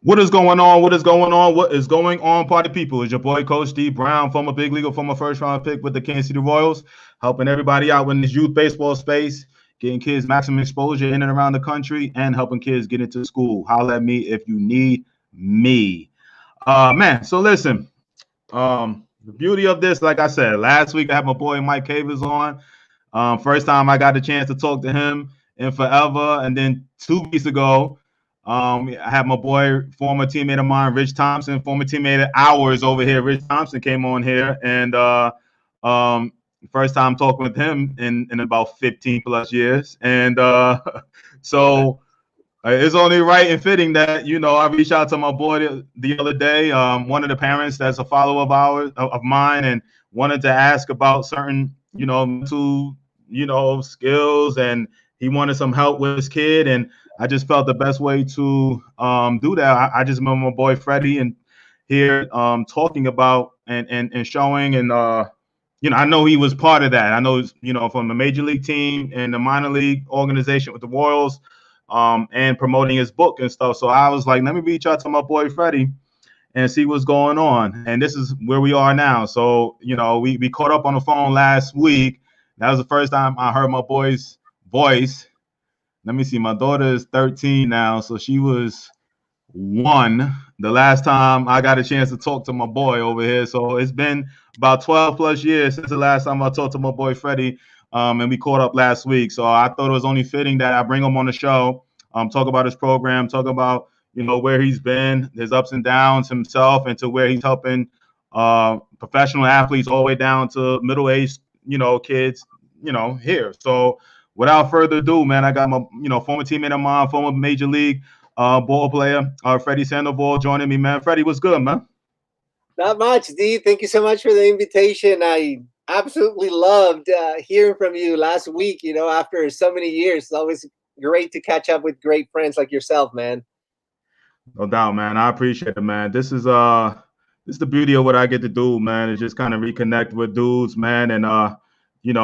What is going on? What is going on? What is going on, party people? It's your boy, Coach D Brown, former big leaguer, former first-round pick with the Kansas City Royals, helping everybody out in this youth baseball space, getting kids maximum exposure in and around the country, and helping kids get into school. Holler at me if you need me. Man, so listen, the beauty of this, like I said, last week I had my boy Mike Cavers on. First time I got the chance to talk to him in forever. And then 2 weeks ago, I had my boy, former teammate of mine, Rich Thompson, former teammate of ours over here. Rich Thompson came on here, and um, first time talking with him in about 15 plus years. And so it's only right and fitting that I reached out to my boy the other day, one of the parents that's a follower of ours of mine, and wanted to ask about certain mental skills, and he wanted some help with his kid, and I just felt the best way to do that. I just remember my boy Freddy and here talking about and showing, and I know he was part of that. I know from the major league team and the minor league organization with the Royals, and promoting his book and stuff. So I was like, let me reach out to my boy Freddy and see what's going on. And this is where we are now. So we caught up on the phone last week. That was the first time I heard my boy's voice. Let me see. My daughter is 13 now, so she was 1 the last time I got a chance to talk to my boy over here. So it's been about 12 plus years since the last time I talked to my boy Freddie, and we caught up last week. So I thought it was only fitting that I bring him on the show, talk about his program, talk about where he's been, his ups and downs himself, and to where he's helping professional athletes all the way down to middle-aged kids here. So without further ado, man, I got my former teammate of mine, former major league ball player, Freddy Sandoval, joining me, man. Freddie, what's good, man? Not much, D. Thank you so much for the invitation. I absolutely loved hearing from you last week. After so many years, it's always great to catch up with great friends like yourself, man. No doubt, man. I appreciate it, man. This is the beauty of what I get to do, man. Is just kind of reconnect with dudes, man, and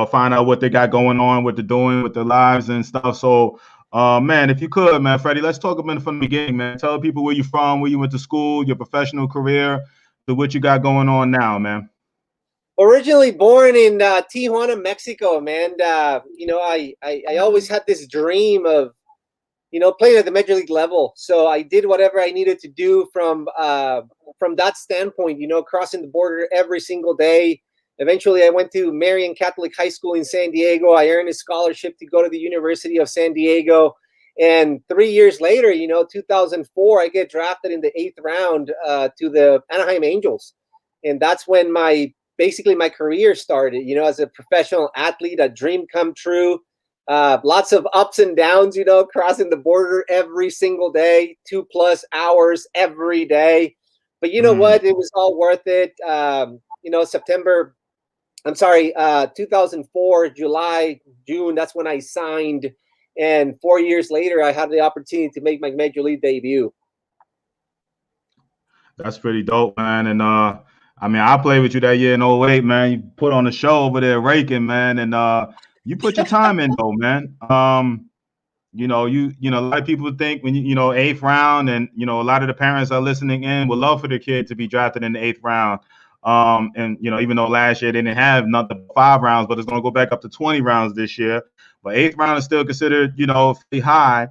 find out what they got going on, what they're doing with their lives and stuff. So, man, if you could, man, Freddie, let's talk about it from the beginning, man. Tell people where you're from, where you went to school, your professional career, to what you got going on now, man. Originally born in Tijuana, Mexico, man. I always had this dream of playing at the major league level. So I did whatever I needed to do from that standpoint, crossing the border every single day. Eventually, I went to Marian Catholic High School in San Diego. I earned a scholarship to go to the University of San Diego. And 3 years later, 2004, I get drafted in the 8th round to the Anaheim Angels. And that's when my career started, as a professional athlete, a dream come true. Lots of ups and downs, crossing the border every single day, 2+ hours every day. But you know what? It was all worth it. 2004, July, June, that's when I signed. And 4 years later, I had the opportunity to make my major league debut. That's pretty dope, man. And I played with you that year in 08, man. You put on the show over there raking, man, and you put your time in though, man. A lot of people think when 8th round, and a lot of the parents are listening in would love for their kid to be drafted in the 8th round. And even though last year they didn't have not the 5 rounds, but it's going to go back up to 20 rounds this year. But 8th round is still considered, pretty high.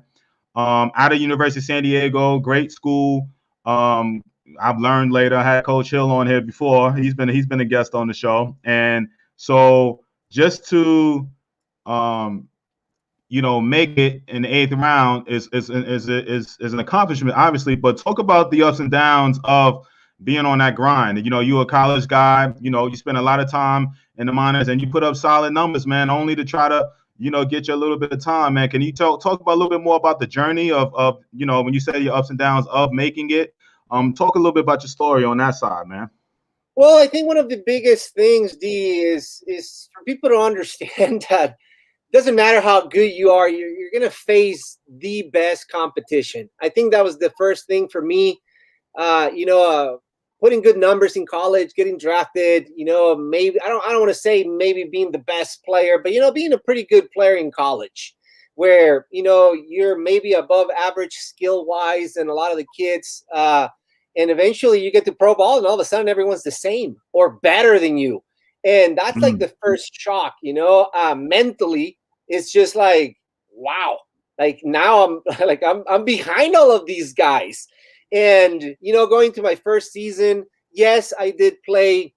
Out of University of San Diego, great school. I've learned later. I had Coach Hill on here before. He's been a guest on the show, and so just to make it in the 8th round is an accomplishment, obviously. But talk about the ups and downs of being on that grind. You're a college guy. You spend a lot of time in the minors, and you put up solid numbers, man, only to try to get you a little bit of time, man. Can you talk about a little bit more about the journey of when you say your ups and downs of making it? Talk a little bit about your story on that side, man. Well, I think one of the biggest things, D, is for people to understand that it doesn't matter how good you are, you're going to face the best competition. I think that was the first thing for me. Putting good numbers in college, getting drafted, maybe I don't want to say maybe being the best player, but being a pretty good player in college. where, you know, you're maybe above average skill wise than a lot of the kids. And eventually you get to pro ball and all of a sudden everyone's the same or better than you. And that's like the first shock, you know, mentally. It's just like, wow, like now I'm behind all of these guys. And, you know, going to my first season, yes, I did play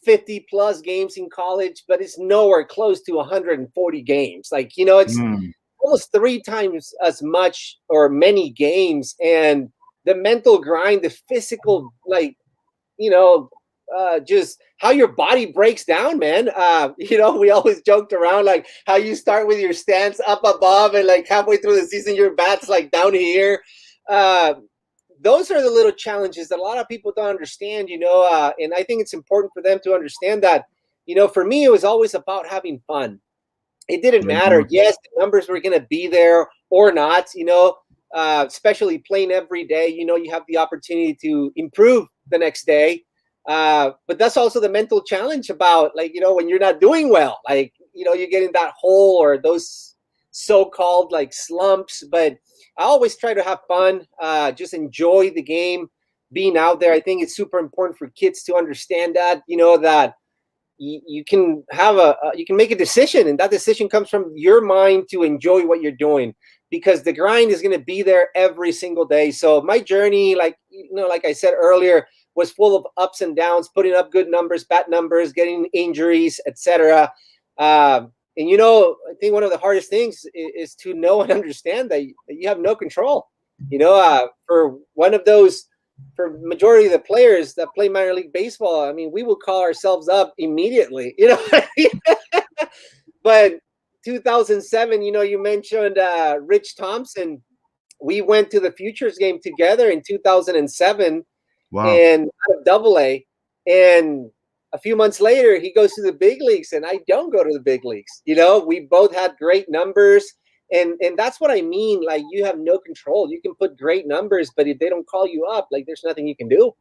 50 plus games in college, but it's nowhere close to 140 games. Like, you know, it's almost 3 times as much or many games. And the mental grind, the physical, like, you know, just how your body breaks down, man. You know, we always joked around like how you start with your stance up above and like halfway through the season, your bat's like down here. Those are the little challenges that a lot of people don't understand, you know, and I think it's important for them to understand that, you know, for me, it was always about having fun. It didn't matter. Yes, the numbers were going to be there or not, you know, especially playing every day, you know, you have the opportunity to improve the next day. But that's also the mental challenge about, like, you know, when you're not doing well, like, you know, you get in that hole or those so-called like slumps. But I always try to have fun, just enjoy the game, being out there. I think it's super important for kids to understand that, you know, that you can have you can make a decision, and that decision comes from your mind to enjoy what you're doing, because the grind is going to be there every single day. So my journey, like, you know, like I said earlier, was full of ups and downs, putting up good numbers, bad numbers, getting injuries, etc. And, you know, I think one of the hardest things is to know and understand that you have no control. You know, for one of those, for majority of the players that play minor league baseball, I mean, we will call ourselves up immediately, you know. But 2007, you know, you mentioned Rich Thompson. We went to the Futures game together in 2007. Wow. And out of Double-A, and a few months later, he goes to the big leagues, and I don't go to the big leagues. You know, we both had great numbers, and that's what I mean. Like, you have no control. You can put great numbers, but if they don't call you up, like, there's nothing you can do.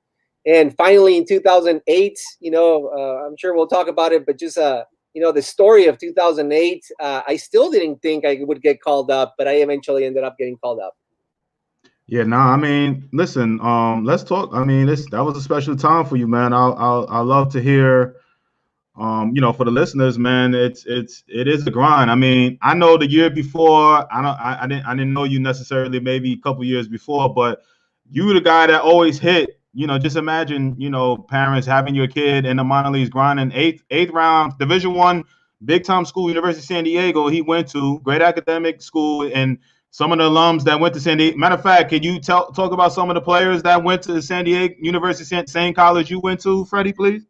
And finally, in 2008, you know, I'm sure we'll talk about it, but just you know, the story of 2008, I still didn't think I would get called up, but I eventually ended up getting called up. Yeah, I mean, listen, let's talk. I mean, that was a special time for you, man. I love to hear, you know, for the listeners, man, it is a grind. I mean, I know the year before, I didn't know you necessarily, maybe a couple years before, but you were the guy that always hit. You know, just imagine, you know, parents having your kid in the minor leagues grinding, eighth round, Division I, big time school, University of San Diego. He went to great academic school, and some of the alums that went to San Diego. Matter of fact, can you talk about some of the players that went to San Diego University, same college you went to, Freddie, please?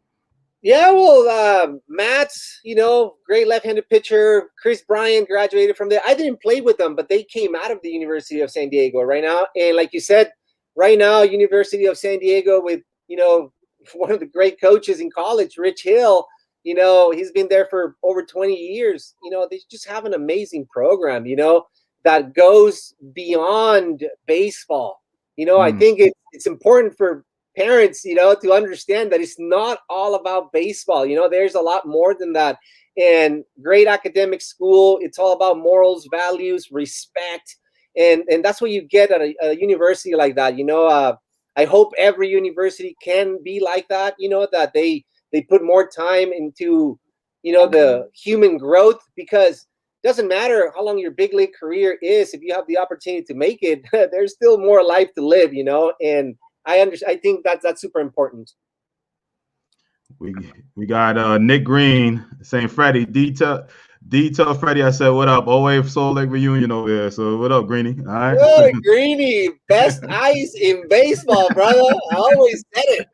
Yeah, well, Matt's, you know, great left-handed pitcher. Chris Bryant graduated from there. I didn't play with them, but they came out of the University of San Diego right now. And like you said, right now, University of San Diego with, you know, one of the great coaches in college, Rich Hill, you know, he's been there for over 20 years. You know, they just have an amazing program, you know, that goes beyond baseball. You know, I think it's important for parents, you know, to understand that it's not all about baseball. You know, there's a lot more than that. And great academic school, it's all about morals, values, respect. And that's what you get at a university like that. You know, I hope every university can be like that, you know, that they put more time into, you know, the human growth, because doesn't matter how long your big league career is. If you have the opportunity to make it, there's still more life to live, you know. And I think that's super important. We got Nick Green saying, Freddie, tell Freddie I said what up. Always Soul Lake reunion over there. So what up, Greenie? All right. Oh, Greenie, best ice in baseball, brother. I always said it.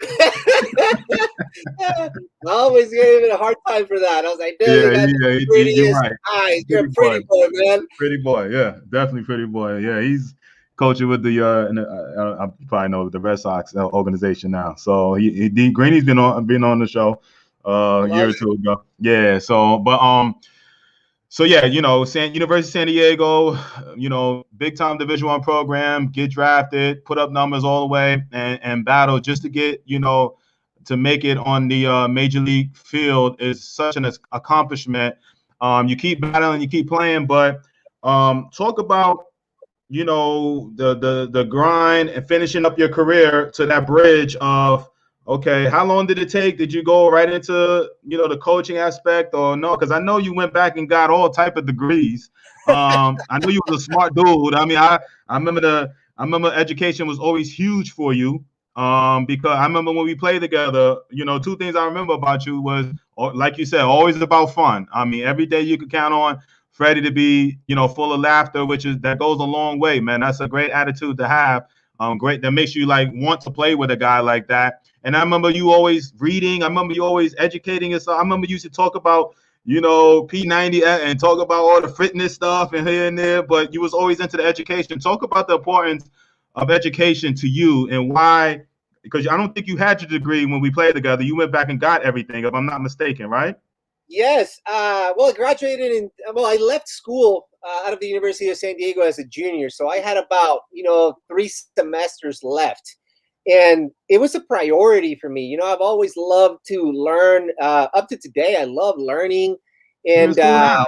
I always gave him a hard time for that. I was like, dude, you're right. Eyes. You're a pretty boy, man. Pretty boy, yeah, definitely pretty boy. Yeah, he's coaching with the I probably know the Red Sox organization now. So Greenie's been on the show a year or two ago. Yeah. So yeah, you know, University of San Diego, you know, big time Division I program, get drafted, put up numbers all the way, and battle just to get, you know, to make it on the major league field is such an accomplishment. You keep battling, you keep playing, but Talk about, you know, the grind and finishing up your career to that bridge of, okay, how long did it take? Did you go right into, you know, the coaching aspect or no? Because I know you went back and got all type of degrees. I know you was a smart dude. I mean, I remember education was always huge for you. Because I remember when we played together, you know, two things I remember about you was, like you said, always about fun. I mean, every day you could count on Freddie to be, you know, full of laughter, that goes a long way, man. That's a great attitude to have. Great, that makes you like want to play with a guy like that. And I remember you always reading. I remember you always educating yourself. I remember you used to talk about, you know, P90 and talk about all the fitness stuff and here and there. But you was always into the education. Talk about the importance of education to you and why. Because I don't think you had your degree when we played together. You went back and got everything, if I'm not mistaken, right? Yes. Well, I graduated I left school out of the University of San Diego as a junior. So I had about, 3 semesters left. And it was a priority for me. I've always loved to learn. Up to today, I love learning. And now,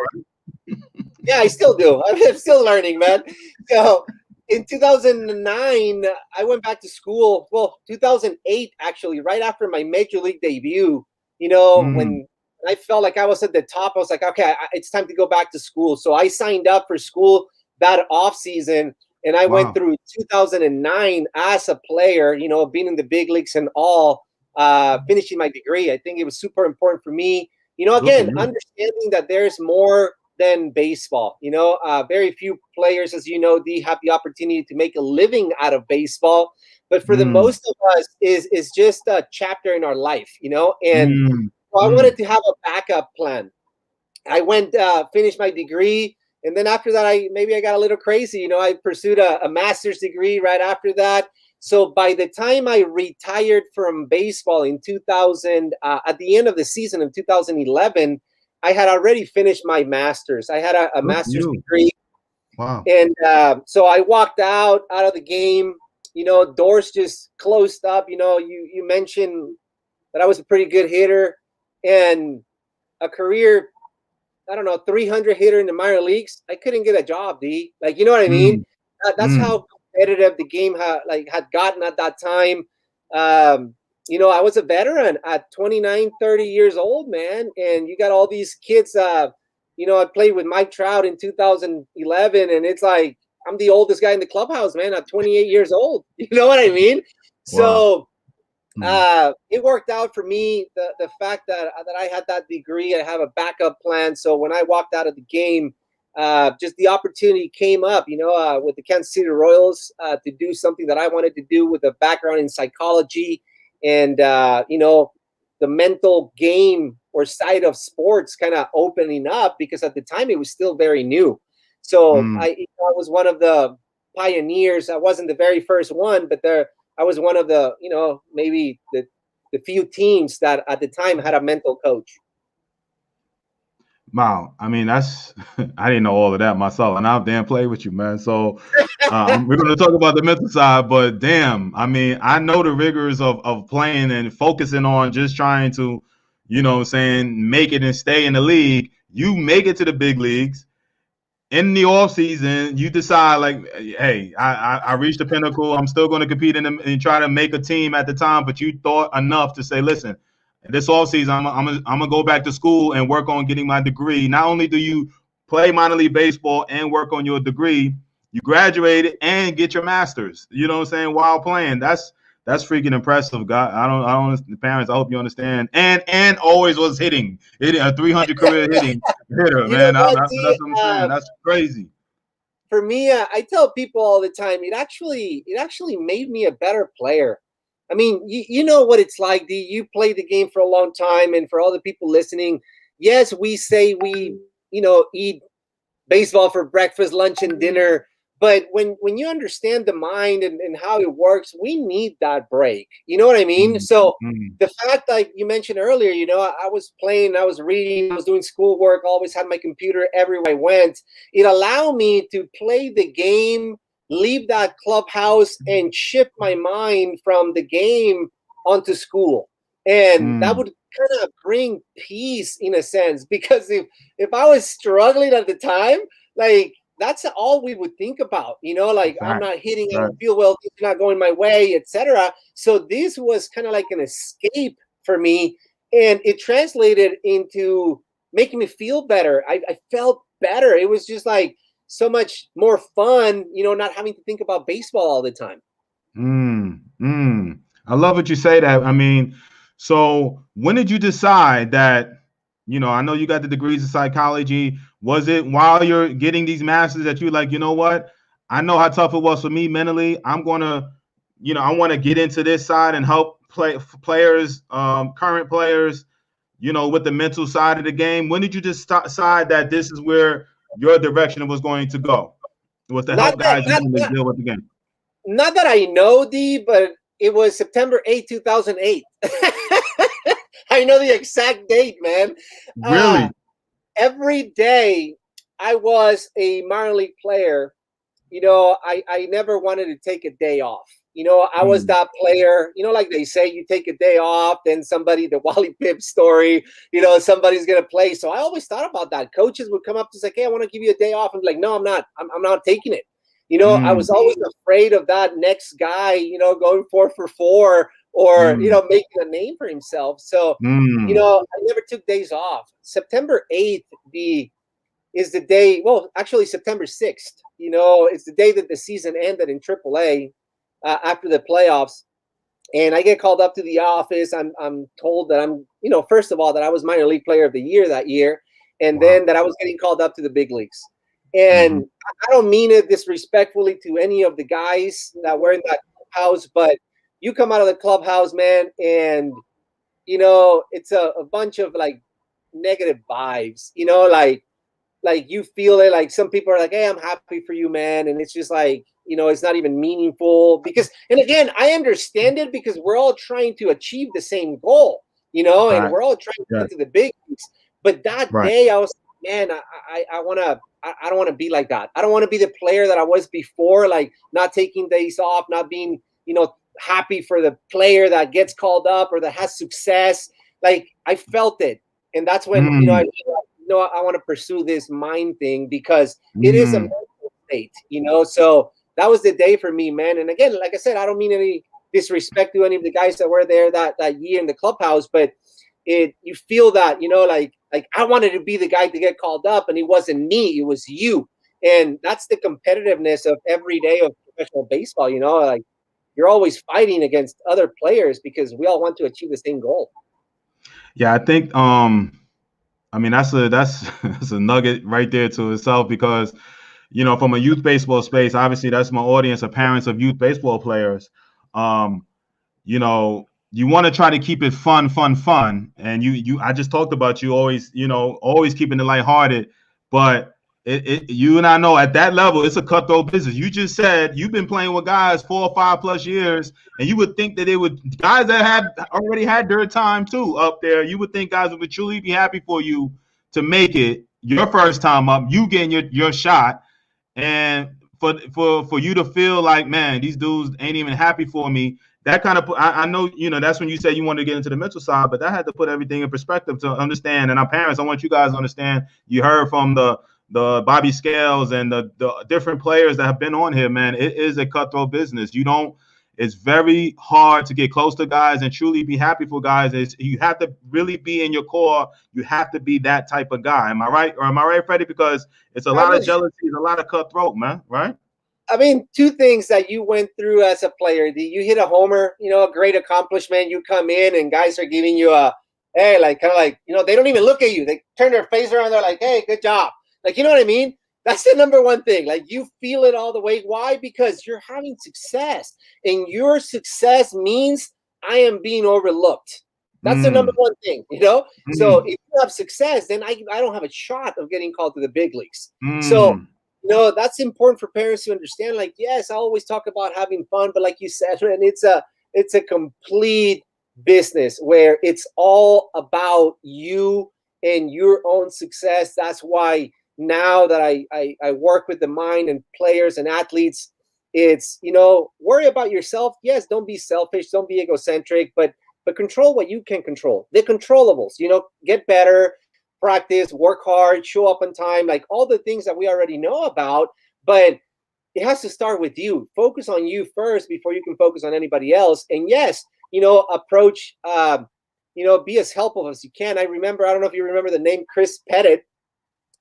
yeah, I still do. I'm still learning, man. So in 2009, I went back to school. Well, 2008, actually, right after my major league debut, when I felt like I was at the top, I was like, okay, it's time to go back to school. So I signed up for school that off season, and I went through 2009 as a player, being in the big leagues and all, finishing my degree. I think it was super important for me. Again, understanding that there's more than baseball. Very few players, as D, have the opportunity to make a living out of baseball. But for the most of us, is just a chapter in our life, and so I wanted to have a backup plan. I went, finished my degree, and then after that, I got a little crazy. I pursued a master's degree right after that. So by the time I retired from baseball in 2000, at the end of the season of 2011, I had already finished my master's. I had a master's degree. Wow. And so I walked out of the game. Doors just closed up. You mentioned that I was a pretty good hitter and a career, 300 hitter in the minor leagues. I couldn't get a job, D. Like, you know what I mean? That's how competitive the game had gotten at that time. I was a veteran at 29, 30 years old, man. And you got all these kids, I played with Mike Trout in 2011, and it's like, I'm the oldest guy in the clubhouse, man, at 28 years old. You know what I mean? So it worked out for me. The fact that I had that degree, I have a backup plan. So when I walked out of the game, just the opportunity came up, with the Kansas City Royals, to do something that I wanted to do with a background in psychology and, the mental game or side of sports kind of opening up, because at the time it was still very new. So I was one of the pioneers. I wasn't the very first one, but I was one of the, maybe the few teams that at the time had a mental coach. Wow. I mean, I didn't know all of that myself, and I've damn played with you, man. So we're going to talk about the mental side, but damn, I mean, I know the rigors of playing and focusing on just trying to, make it and stay in the league. You make it to the big leagues. In the off season, you decide like, hey, I reached the pinnacle. I'm still going to compete and try to make a team at the time. But you thought enough to say, listen, this off season, I'm gonna go back to school and work on getting my degree. Not only do you play minor league baseball and work on your degree, you graduate and get your master's. You know what I'm saying? While playing, that's freaking impressive. God, I don't. Parents, I hope you understand. And always was hitting a 300 career hitting hitter, man. That's what I'm saying. That's crazy. For me, I tell people all the time, it actually made me a better player. I mean, you know what it's like, D. You played the game for a long time, and for all the people listening, yes, we say we, eat baseball for breakfast, lunch, and dinner. But when you understand the mind and how it works, we need that break. You know what I mean? So the fact, like you mentioned earlier, I was playing, I was reading, I was doing schoolwork, always had my computer everywhere I went. It allowed me to play the game, leave that clubhouse, and shift my mind from the game onto school. And that would kind of bring peace in a sense, because if I was struggling at the time, like, that's all we would think about, like I'm Fact. not hitting, I Right. don't feel well, it's not going my way, etc. So this was kind of like an escape for me, and it translated into making me feel better. I felt better. It was just like so much more fun, not having to think about baseball all the time. I love what you say that. I mean, so when did you decide that, I know you got the degrees in psychology. Was it while you're getting these masters that you're like, you know what? I know how tough it was for me mentally. I'm going to, I want to get into this side and help players, current players, with the mental side of the game. When did you just decide that this is where your direction was going to go? Was to help guys mentally deal with the game? Not that I know, D, but it was September 8, 2008. I know the exact date, man. Really? Every day I was a minor league player, I never wanted to take a day off. I was that player, like they say, you take a day off, then the Wally Pipp story, somebody's going to play. So I always thought about that. Coaches would come up to say, hey, I want to give you a day off. I'm like, no, I'm not. I'm not taking it. I was always afraid of that next guy, going 4 for 4 or, making a name for himself. So, I never took days off. September 8th is the day, well, actually September 6th, it's the day that the season ended in AAA after the playoffs. And I get called up to the office. I'm told that I'm, first of all, that I was minor league player of the year that year. And then that I was getting called up to the big leagues. And I don't mean it disrespectfully to any of the guys that were in that clubhouse, but you come out of the clubhouse, man, and, it's a bunch of like negative vibes, like you feel it. Like some people are like, hey, I'm happy for you, man. And it's just like, it's not even meaningful because, and again, I understand it because we're all trying to achieve the same goal, and we're all trying to get to the big leagues. But that day I was, man, I don't want to be like that. I don't want to be the player that I was before, like not taking days off, not being, happy for the player that gets called up or that has success. Like I felt it. And that's when, I want to pursue this mind thing because it is a mental state, so that was the day for me, man. And again, like I said, I don't mean any disrespect to any of the guys that were there that year in the clubhouse, but you feel that, like I wanted to be the guy to get called up and it wasn't me, it was you. And that's the competitiveness of every day of professional baseball, like you're always fighting against other players because we all want to achieve the same goal. Yeah, I think I mean that's a nugget right there to itself because from a youth baseball space, obviously that's my audience of parents of youth baseball players. You want to try to keep it fun, and I just talked about you always always keeping it lighthearted, but you and I know at that level it's a cutthroat business. You just said you've been playing with guys 4 or 5 plus years, and you would think that they would guys that have already had their time too up there. You would think guys would truly be happy for you to make it your first time up, you getting your shot, and for you to feel like, man, these dudes ain't even happy for me. That kind of I know that's when you say you want to get into the mental side, but that had to put everything in perspective to understand. And our parents, I want you guys to understand. You heard from the Bobby Scales and the different players that have been on here, man. It is a cutthroat business. It's very hard to get close to guys and truly be happy for guys. You have to really be in your core. You have to be that type of guy. Am I right? Or am I right, Freddie? Because it's a lot of jealousy, it's a lot of cutthroat, man. Right? I mean, 2 things that you went through as a player. You hit a homer, a great accomplishment. You come in and guys are giving you a, hey, like kind of like, they don't even look at you. They turn their face around. They're like, hey, good job. Like, you know what I mean? That's the number one thing. Like you feel it all the way. Why? Because you're having success, and your success means I am being overlooked. That's the number one thing, So if you have success, then I don't have a shot of getting called to the big leagues. So, that's important for parents to understand. Like, yes, I always talk about having fun, but like you said, and it's a complete business where it's all about you and your own success. That's why now that I work with the mind and players and athletes, it's, worry about yourself. Yes, don't be selfish, don't be egocentric, but control what you can control. The controllables, get better, practice, work hard, show up on time, like all the things that we already know about. But it has to start with you. Focus on you first before you can focus on anybody else. And yes, approach, be as helpful as you can. I don't know if you remember the name Chris Pettit,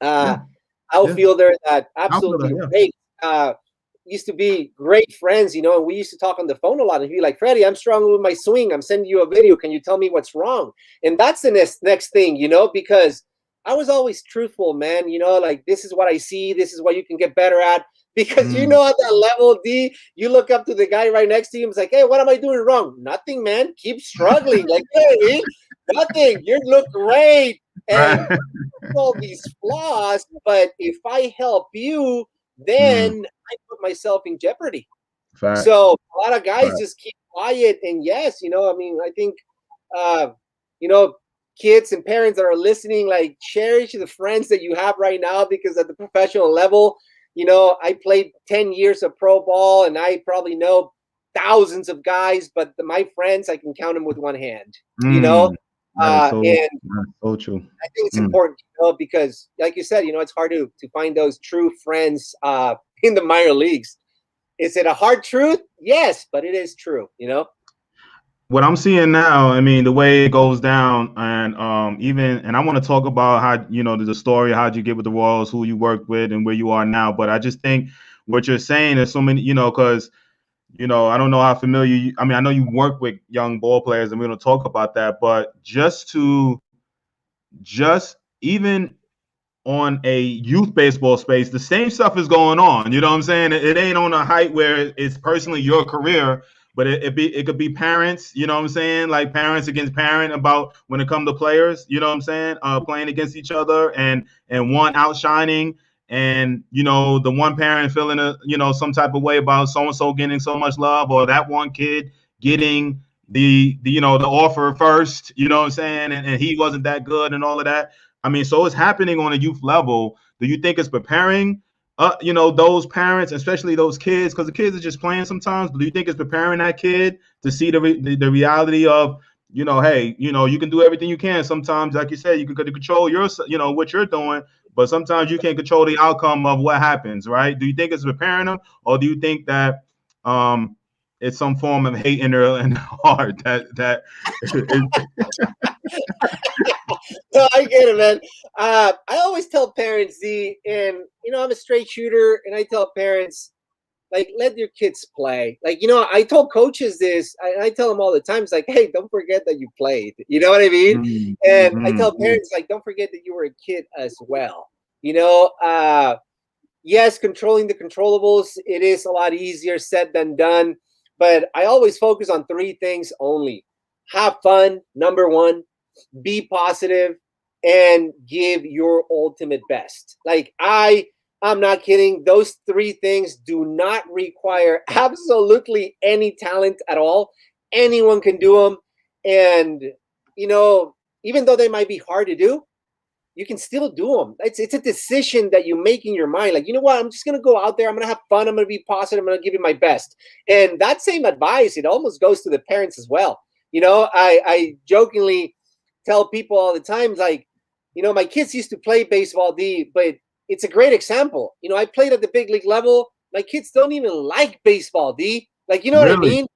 outfielder that absolutely great. Used to be great friends, and we used to talk on the phone a lot. And he'd be like, Freddie, I'm struggling with my swing. I'm sending you a video. Can you tell me what's wrong? And that's the next thing, because I was always truthful, man. Like, this is what I see. This is what you can get better at. Because at that level, D, you look up to the guy right next to you and it's like, hey, what am I doing wrong? Nothing, man. Keep struggling. Like, hey, nothing. You look great. And all these flaws, but if I help you, then I put myself in jeopardy. Fact. So a lot of guys just keep quiet. And yes, I think, kids and parents that are listening, like, cherish the friends that you have right now, because at the professional level, I played 10 years of pro ball and I probably know thousands of guys, but my friends, I can count them with one hand, That's so true. I think it's important, because like you said, it's hard to find those true friends in the minor leagues. Is it a hard truth? Yes, but it is true, What I'm seeing now, I mean, the way it goes down, and and I want to talk about how, the story, how'd you get with the Royals, who you worked with, and where you are now. But I just think what you're saying is so many, because, I don't know how familiar I know you work with young ball players, and we're going to talk about that. But just even on a youth baseball space, the same stuff is going on. You know what I'm saying? It ain't on a height where it's personally your career. But it could be parents, you know what I'm saying? Like parents against parent about when it comes to players, you know what I'm saying? Playing against each other and one outshining, and, the one parent feeling some type of way about so-and-so getting so much love, or that one kid getting the offer first, you know what I'm saying? And he wasn't that good and all of that. So it's happening on a youth level. Do you think it's preparing those parents, especially those kids, because the kids are just playing sometimes? Do you think it's preparing that kid to see the reality of, hey, you can do everything you can. Sometimes, like you said, you can control your, what you're doing, but sometimes you can't control the outcome of what happens, right? Do you think it's preparing them, or do you think that it's some form of hate in their heart that No, I get it, man. I always tell parents, and I'm a straight shooter, and I tell parents, like, let your kids play. Like, I told coaches this, I tell them all the time, it's like, hey, don't forget that you played. You know what I mean? And I tell parents, like, don't forget that you were a kid as well. Yes, controlling the controllables, it is a lot easier said than done. But I always focus on three things only. Have fun, number one. Be positive, and give your ultimate best. Like, I'm not kidding. Those three things do not require absolutely any talent at all. Anyone can do them. And, even though they might be hard to do, you can still do them. It's a decision that you make in your mind. Like, you know what? I'm just going to go out there. I'm going to have fun. I'm going to be positive. I'm going to give it my best. And that same advice, it almost goes to the parents as well. I jokingly tell people all the time, like, my kids used to play baseball, but it's a great example. I played at the big league level. My kids don't even like baseball, like, you know what I mean?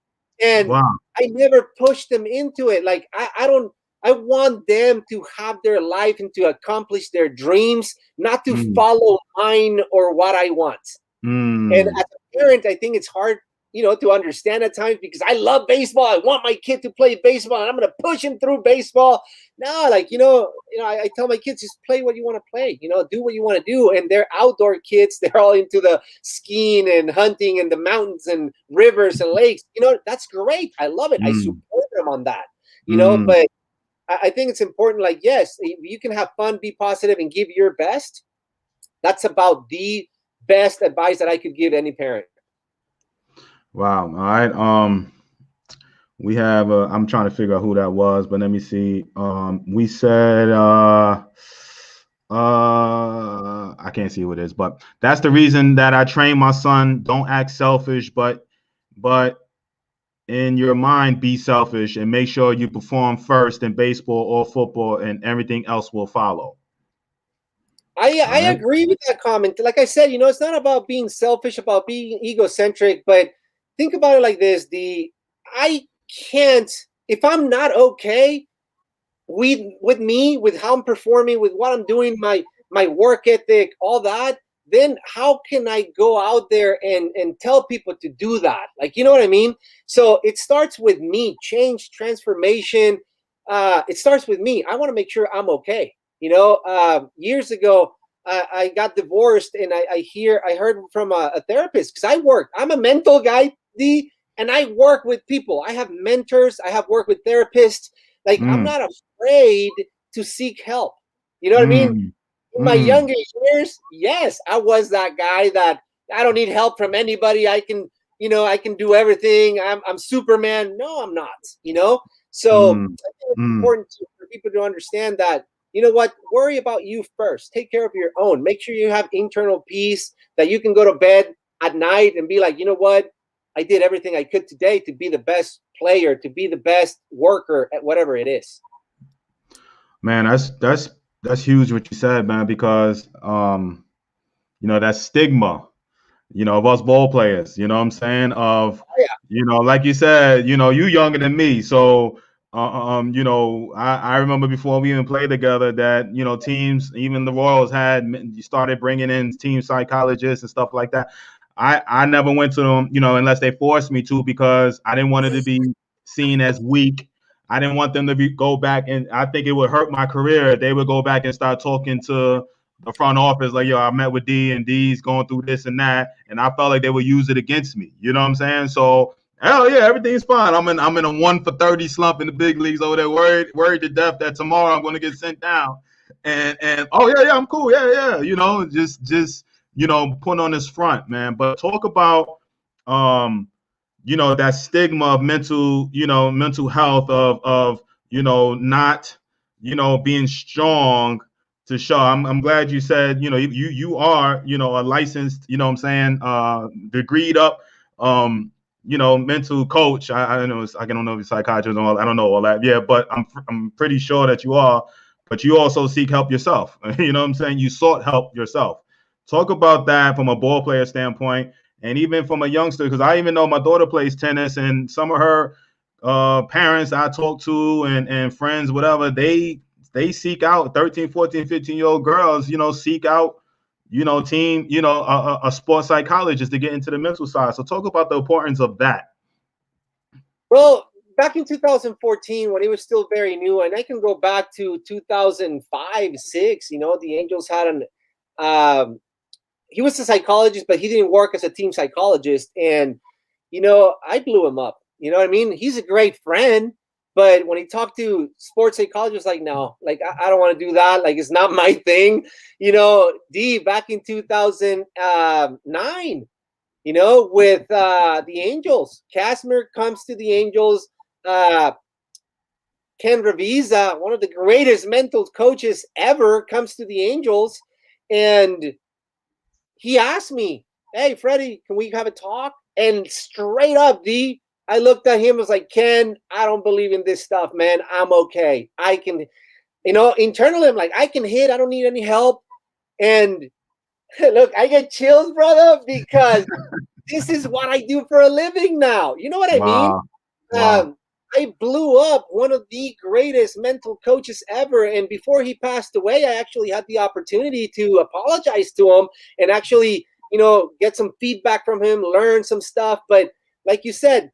And wow. I never pushed them into it. Like, I want them to have their life and to accomplish their dreams, not to follow mine or what I want. And as a parent, I think it's hard, to understand at times, because I love baseball. I want my kid to play baseball, and I'm going to push him through baseball. No, like, I tell my kids, just play what you want to play, do what you want to do. And they're outdoor kids. They're all into the skiing and hunting and the mountains and rivers and lakes. That's great. I love it. I support them on that, but I think it's important. Like, yes, you can have fun, be positive, and give your best. That's about the best advice that I could give any parent. Wow. All right. We have I'm trying to figure out who that was, but let me see. We said I can't see who it is, but that's the reason that I train my son. Don't act selfish, but in your mind, be selfish and make sure you perform first in baseball or football, and everything else will follow. I agree with that comment. Like I said, it's not about being selfish, about being egocentric, but think about it like this. I can't, if I'm not okay with me, with how I'm performing, with what I'm doing, my work ethic, all that, then how can I go out there and tell people to do that? Like, you know what I mean? So it starts with me, change, transformation. It starts with me. I want to make sure I'm okay. Years ago, I got divorced, and I heard from a therapist, because I'm a mental guy, and I work with people. I have mentors. I have worked with therapists. Like, I'm not afraid to seek help. You know what I mean? In my younger years, yes, I was that guy that I don't need help from anybody. I can do everything. I'm Superman. No, I'm not. So I think it's important for people to understand that, you know what, worry about you first. Take care of your own. Make sure you have internal peace, that you can go to bed at night and be like, you know what, I did everything I could today to be the best player, to be the best worker at whatever it is. Man, that's huge what you said, man, because that stigma, of us ball players, you know what I'm saying? Like you said, you younger than me. So I remember before we even played together that, teams, even the Royals started bringing in team psychologists and stuff like that. I never went to them, unless they forced me to, because I didn't want it to be seen as weak. I didn't want them to go back, and I think it would hurt my career. They would go back and start talking to the front office like, yo, I met with D, and D's going through this and that, and I felt like they would use it against me. You know what I'm saying? So hell yeah, everything's fine. I'm in a 1-for-30 slump in the big leagues over there, worried to death that tomorrow I'm going to get sent down. And oh yeah, I'm cool. Yeah. Just put on this front, man. But talk about that stigma of mental health, of not being strong to show. I'm glad you said you are a licensed, what I'm saying, degreed up mental coach. I know I don't know if you're psychiatrist or I don't know all that. Yeah, but I'm pretty sure that you are. But you also seek help yourself. You know what I'm saying? You sought help yourself. Talk about that from a ball player standpoint, and even from a youngster, because I even know my daughter plays tennis, and some of her parents I talk to and friends, whatever, they seek out 13, 14, 15-year-old girls, seek out, team, a sports psychologist to get into the mental side. So talk about the importance of that. Well, back in 2014, when it was still very new, and I can go back to 2005, 6, the Angels had he was a psychologist, but he didn't work as a team psychologist. And, I blew him up. You know what I mean? He's a great friend, but when he talked to sports psychologists, like, no, like, I don't want to do that. Like, it's not my thing. D, back in 2009, with the Angels, Kazmir comes to the Angels. Ken Revisa, one of the greatest mental coaches ever, comes to the Angels, and he asked me, hey, Freddie, can we have a talk? And straight up, I looked at him, I was like, Ken, I don't believe in this stuff, man. I'm okay. I can, internally, I'm like, I can hit. I don't need any help. And look, I get chills, brother, because this is what I do for a living now. You know what I mean? Wow. I blew up one of the greatest mental coaches ever. And before he passed away, I actually had the opportunity to apologize to him and actually, get some feedback from him, learn some stuff. But like you said,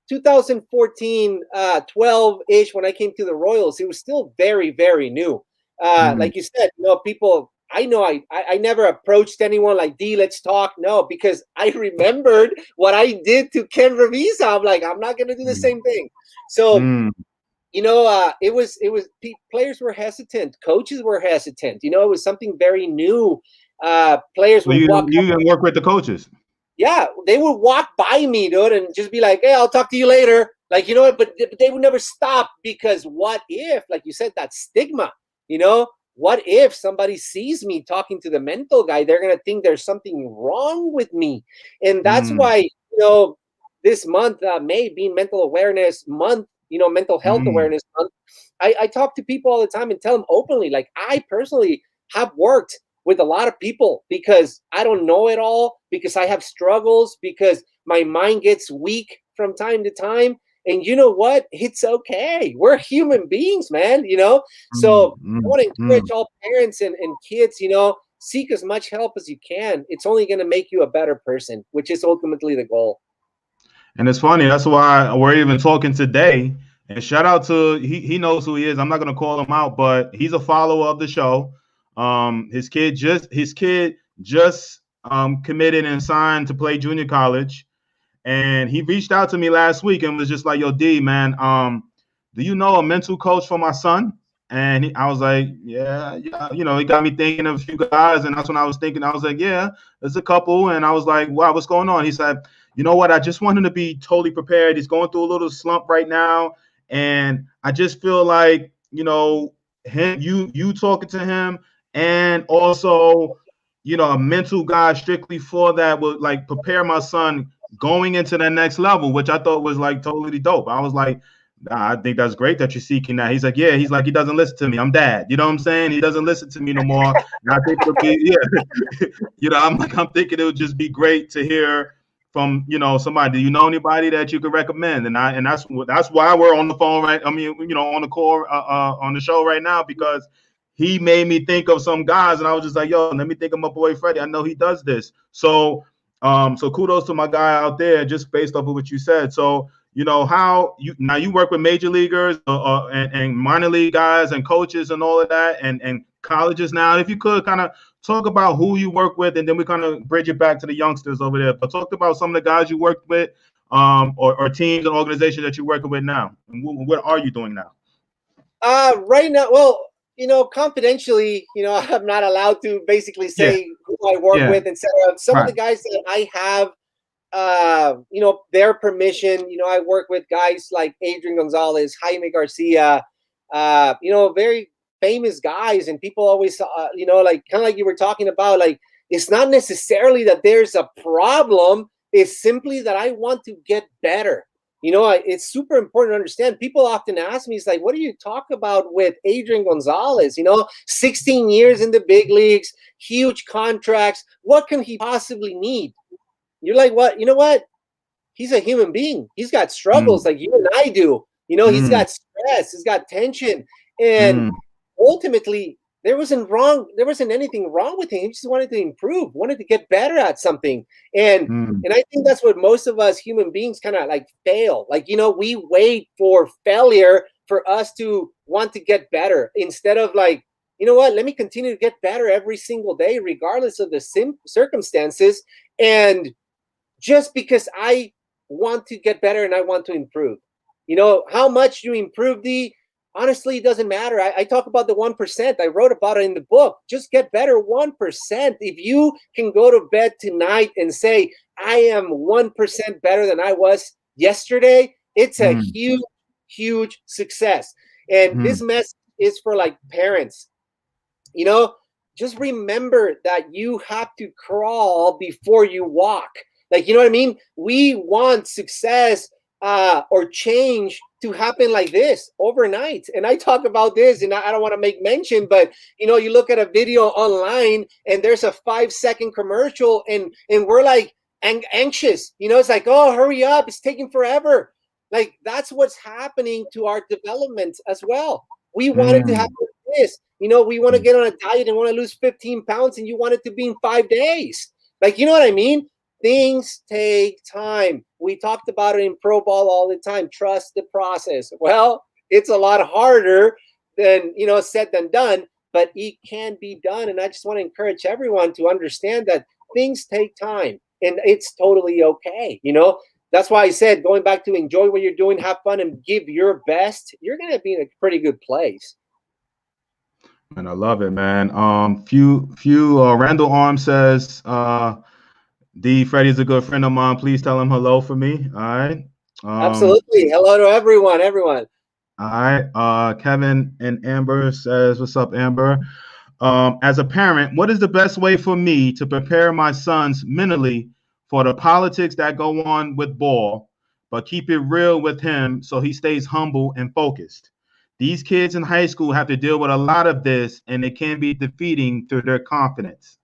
2014, 12-ish, when I came to the Royals, it was still very, very new. Like you said, people, I never approached anyone like, D, let's talk. No, because I remembered what I did to Ken Revisa. I'm like, I'm not going to do the same thing. So, it was players were hesitant. Coaches were hesitant. It was something very new. Players would walk up. You didn't work with the coaches? Yeah, they would walk by me, dude, and just be like, hey, I'll talk to you later. Like, but they would never stop, because what if, like you said, that stigma, what if somebody sees me talking to the mental guy? They're going to think there's something wrong with me. And that's why, this month, May being Mental Awareness Month, Mental Health Awareness Month, I talk to people all the time and tell them openly, like, I personally have worked with a lot of people because I don't know it all, because I have struggles, because my mind gets weak from time to time. And you know what? It's okay. We're human beings, man, So I want to encourage all parents and kids, seek as much help as you can. It's only going to make you a better person, which is ultimately the goal. And it's funny. That's why we're even talking today. And shout out to he knows who he is. I'm not going to call him out, but he's a follower of the show. His kid just committed and signed to play junior college. And he reached out to me last week and was just like, "Yo, D, man, do you know a mental coach for my son?" And I was like, yeah, he got me thinking of a few guys. And that's when I was thinking, I was like, yeah, there's a couple. And I was like, wow, what's going on? He said, you know what? I just want him to be totally prepared. He's going through a little slump right now. And I just feel like, you talking to him, and also, a mental guy strictly for that would like prepare my son going into the next level, which I thought was like totally dope. I was like, I think that's great that you're seeking that. He's like, yeah, he doesn't listen to me. I'm dad. You know what I'm saying? He doesn't listen to me no more. And I think it'll be, yeah. I'm thinking it would just be great to hear from, somebody. Do you know anybody that you could recommend? And that's why we're on the phone, right? I mean, on the call, on the show right now, because he made me think of some guys, and I was just like, yo, let me think of my boy Freddie. I know he does this. So kudos to my guy out there, just based off of what you said. So, how you work with major leaguers and minor league guys and coaches and all of that, and colleges now. If you could kind of talk about who you work with, and then we kind of bridge it back to the youngsters over there. But talk about some of the guys you worked with, or teams and organizations that you're working with now. And what are you doing now? Right now, well, confidentially, I'm not allowed to basically say who I work with, and some of the guys that I have, their permission. I work with guys like Adrian Gonzalez, Jaime Garcia, very famous guys, and people always, like kind of like you were talking about, like it's not necessarily that there's a problem. It's simply that I want to get better. It's super important to understand. People often ask me, it's like, what do you talk about with Adrian Gonzalez? 16 years in the big leagues, huge contracts. What can he possibly need? You're like, what? You know what? He's a human being. He's got struggles like you and I do. He's got stress. He's got tension. And ultimately, there wasn't anything wrong with him. He just wanted to improve, wanted to get better at something. And I think that's what most of us human beings kind of like fail. Like, we wait for failure for us to want to get better, instead of like, you know what, let me continue to get better every single day, regardless of the circumstances. And just because I want to get better and I want to improve, how much you improve, honestly, it doesn't matter. I talk about the 1%. I wrote about it in the book. Just get better 1%. If you can go to bed tonight and say, I am 1% better than I was yesterday, it's a huge, huge success. And this message is for like parents. Just remember that you have to crawl before you walk. Like, you know what I mean? We want success or change to happen like this overnight. And I talk about this, and I don't want to make mention, but you look at a video online and there's a 5-second commercial, and we're like anxious. It's like, oh, hurry up, it's taking forever. Like, that's what's happening to our development as well. We wanted to happen like this. We want to get on a diet and want to lose 15 pounds, and you want it to be in 5 days. Like, you know what I mean? Things take time. We talked about it in pro ball all the time. Trust the process. Well, it's a lot harder than, said than done, but it can be done. And I just want to encourage everyone to understand that things take time, and it's totally okay. That's why I said, going back to enjoy what you're doing, have fun, and give your best, you're going to be in a pretty good place. And I love it, man. Randall Arm says, Freddie's a good friend of mine. Please tell him hello for me. All right. Absolutely. Hello to everyone. All right. Kevin and Amber says, what's up, Amber? As a parent, what is the best way for me to prepare my sons mentally for the politics that go on with ball, but keep it real with him so he stays humble and focused? These kids in high school have to deal with a lot of this, and it can be defeating to their confidence.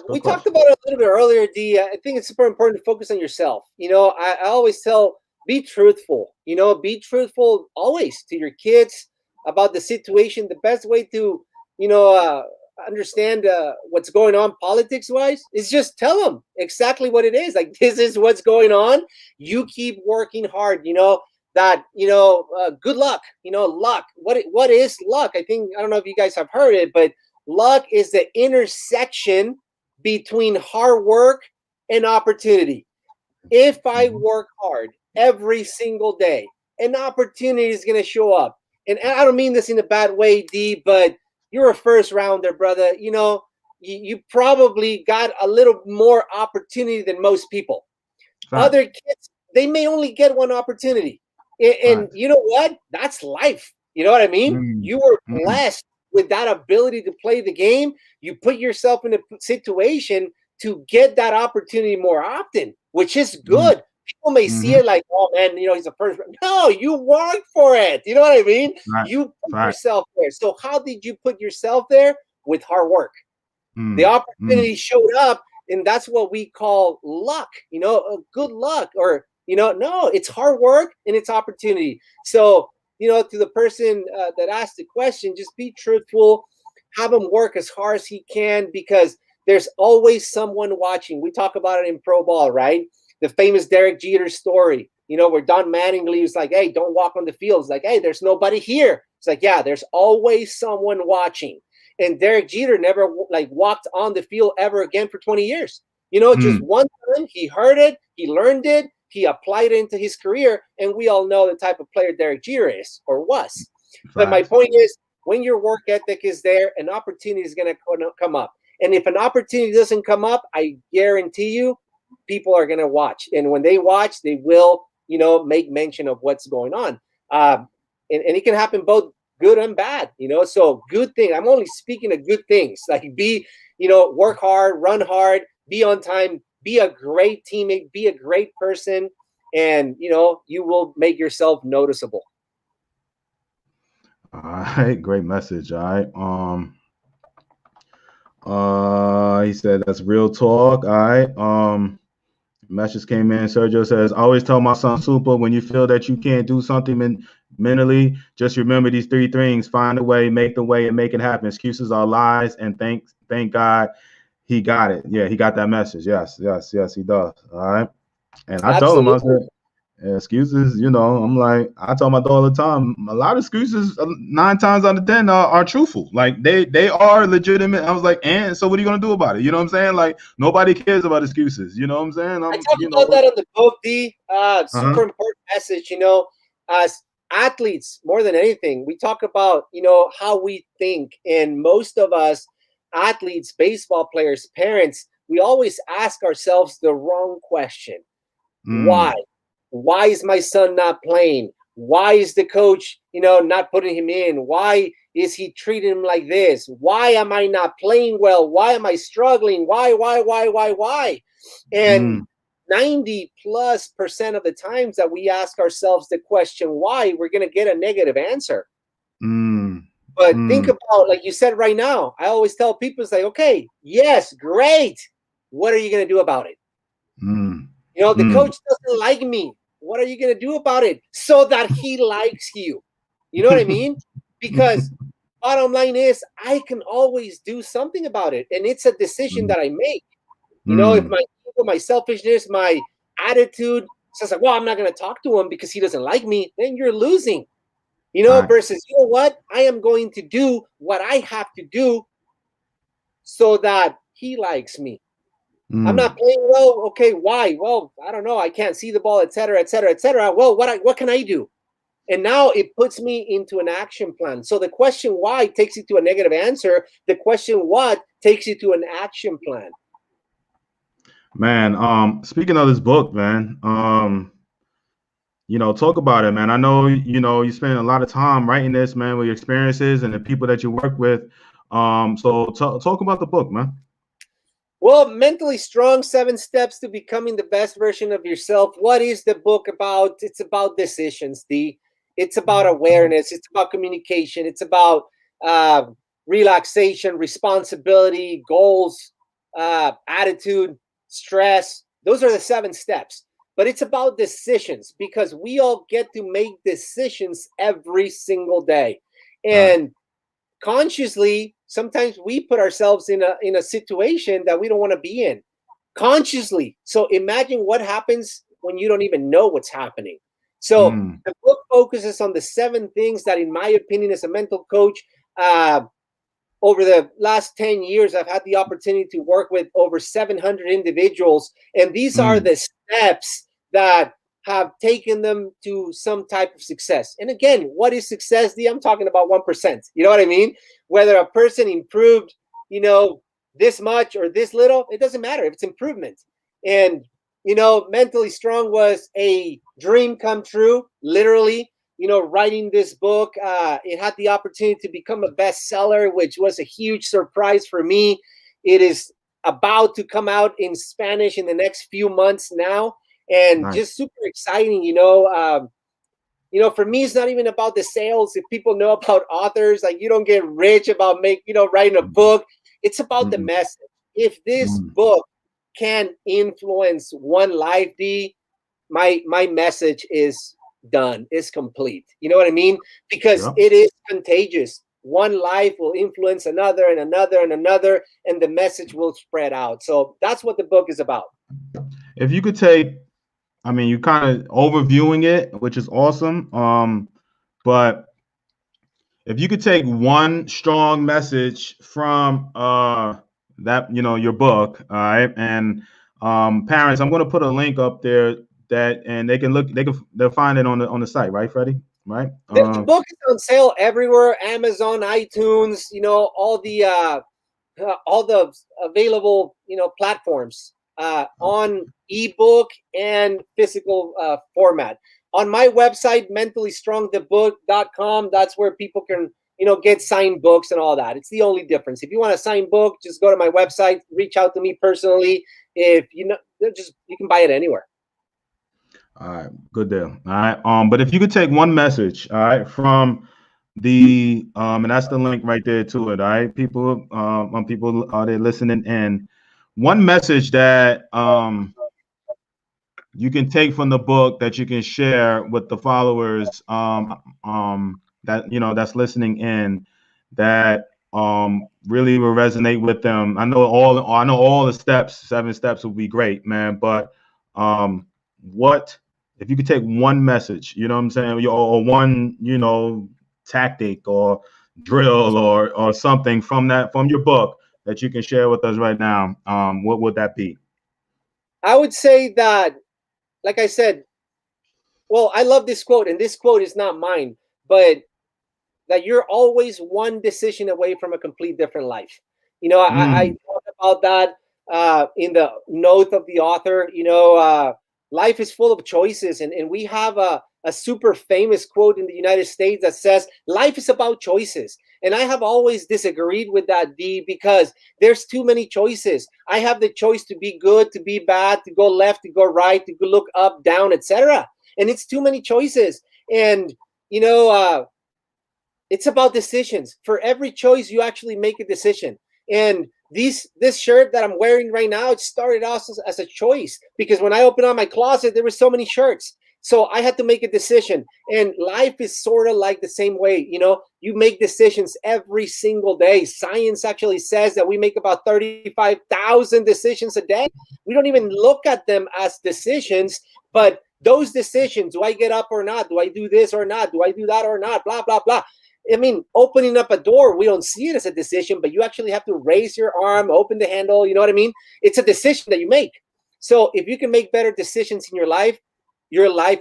We talked about it a little bit earlier, D. I think it's super important to focus on yourself. I always tell, be truthful. Be truthful always to your kids about the situation. The best way to, understand what's going on politics-wise is just tell them exactly what it is. Like, this is what's going on. You keep working hard. Good luck. Luck. What is luck? I don't know if you guys have heard it, but luck is the intersection between hard work and opportunity. If I work hard every single day, an opportunity is going to show up. And I don't mean this in a bad way, D, but you're a first rounder, brother. You probably got a little more opportunity than most people. Right. Other kids, they may only get one opportunity. And right. You know what? That's life. You know what I mean? You were blessed with that ability to play the game. You put yourself in a situation to get that opportunity more often, which is good. People may see it like, oh man, he's a first. No, you worked for it. You know what I mean? Right. You put yourself there. So how did you put yourself there? With hard work. The opportunity showed up, and that's what we call luck. Good luck, or no, it's hard work and it's opportunity. So to the person that asked the question, just be truthful. Have him work as hard as he can, because there's always someone watching. We talk about it in pro ball, right? The famous Derek Jeter story, where Don Mattingly was like, hey, don't walk on the field. It's like, hey, there's nobody here. It's like, yeah, there's always someone watching. And Derek Jeter never walked on the field ever again for 20 years. Just one time he heard it, he learned it, he applied it into his career, and we all know the type of player Derek Jeter is or was. But my point is, when your work ethic is there, an opportunity is going to come up. And if an opportunity doesn't come up, I guarantee you, people are going to watch. And when they watch, they will, make mention of what's going on. And it can happen both good and bad, So good thing. I'm only speaking of good things. Like work hard, run hard, be on time, be a great teammate, be a great person, and you will make yourself noticeable. All right, great message. All right. He said that's real talk. All right. Message came in. Sergio says, I always tell my son Super, when you feel that you can't do something mentally, just remember these three things: find a way, make the way, and make it happen. Excuses are lies, and thank God he got it. Yeah, he got that message. Yes, he does. All right. And I told him, I said, excuses, I'm like, I tell my daughter all the time, a lot of excuses, 9 times out of 10 are truthful. Like they are legitimate. I was like, and so what are you going to do about it? You know what I'm saying? Like, nobody cares about excuses. You know what I'm saying? I talked about that on the book, D. Super important message, as athletes, more than anything, we talk about, how we think. And most of us athletes, baseball players, parents, we always ask ourselves the wrong question. Why? Why is my son not playing? Why is the coach, not putting him in? Why is he treating him like this? Why am I not playing well? Why am I struggling? Why? And 90+% of the times that we ask ourselves the question why, we're going to get a negative answer. But think about, like you said right now, I always tell people, it's like, okay, yes, great. What are you going to do about it? The coach doesn't like me. What are you going to do about it so that he likes you? You know what I mean? Because bottom line is, I can always do something about it. And it's a decision that I make. If my selfishness, my attitude says like, well, I'm not going to talk to him because he doesn't like me, then you're losing. Versus, you know what? I am going to do what I have to do so that he likes me. I'm not playing well. Okay, why? Well, I don't know. I can't see the ball, et cetera, et cetera, et cetera. Well, what can I do? And now it puts me into an action plan. So the question why takes you to a negative answer. The question what takes you to an action plan. Man, speaking of this book, man, talk about it, man. I know, you spend a lot of time writing this, man, with your experiences and the people that you work with. So talk about the book, man. Well, Mentally Strong, 7 Steps to Becoming the Best Version of Yourself. What is the book about? It's about decisions, D. It's about awareness. It's about communication. It's about relaxation, responsibility, goals, attitude, stress. Those are the 7 steps. But it's about decisions, because we all get to make decisions every single day. And consciously, sometimes we put ourselves in a situation that we don't want to be in consciously. So imagine what happens when you don't even know what's happening. So the book focuses on the 7 things that, in my opinion, as a mental coach, over the last 10 years, I've had the opportunity to work with over 700 individuals. And these are the steps that have taken them to some type of success. And again, what is success? I'm talking about 1%. You know what I mean? Whether a person improved, this much or this little, it doesn't matter if it's improvement. And, Mentally Strong was a dream come true, literally. Writing this book, it had the opportunity to become a bestseller, which was a huge surprise for me. It is about to come out in Spanish in the next few months now. And just super exciting, for me, it's not even about the sales. If people know about authors, like, you don't get rich about writing a book. It's about the message. If this book can influence one life, my message is done, is complete. You know what I mean? Because it is contagious. One life will influence another and another and another, and the message will spread out. So that's what the book is about. If you could take, you kind of overviewing it, which is awesome. But if you could take one strong message from that, your book, all right, and parents, I'm going to put a link up there and they'll find it on the site, right, Freddie? Right. The book is on sale everywhere: Amazon, iTunes, all the available platforms, on ebook and physical format. On my website, mentallystrongthebook.com, that's where people can get signed books and all that. It's the only difference. If you want a signed book, just go to my website, reach out to me personally. If you can buy it anywhere. All right, good deal. All right. But if you could take one message, all right, from the and that's the link right there to it. All right, people are they listening in? One message that you can take from the book that you can share with the followers that that's listening in, that really will resonate with them. I know all the steps, 7 steps will be great, man. But what if you could take one message, you know what I'm saying, or one, tactic or drill or something from your book that you can share with us right now, what would that be? I would say that, like I said, well, I love this quote, and this quote is not mine, but that you're always one decision away from a complete different life. I talk about that in the note of the author. Life is full of choices, and we have a super famous quote in the United States that says, life is about choices. And I have always disagreed with that, D, because there's too many choices. I have the choice to be good, to be bad, to go left, to go right, to look up, down, etc. And it's too many choices. And, it's about decisions. For every choice, you actually make a decision. And this shirt that I'm wearing right now, it started off as a choice, because when I opened up my closet, there were so many shirts. So I had to make a decision. And life is sort of like the same way. You make decisions every single day. Science actually says that we make about 35,000 decisions a day. We don't even look at them as decisions, but those decisions, do I get up or not? Do I do this or not? Do I do that or not? Blah, blah, blah. Opening up a door, we don't see it as a decision, but you actually have to raise your arm, open the handle. You know what I mean? It's a decision that you make. So if you can make better decisions in your life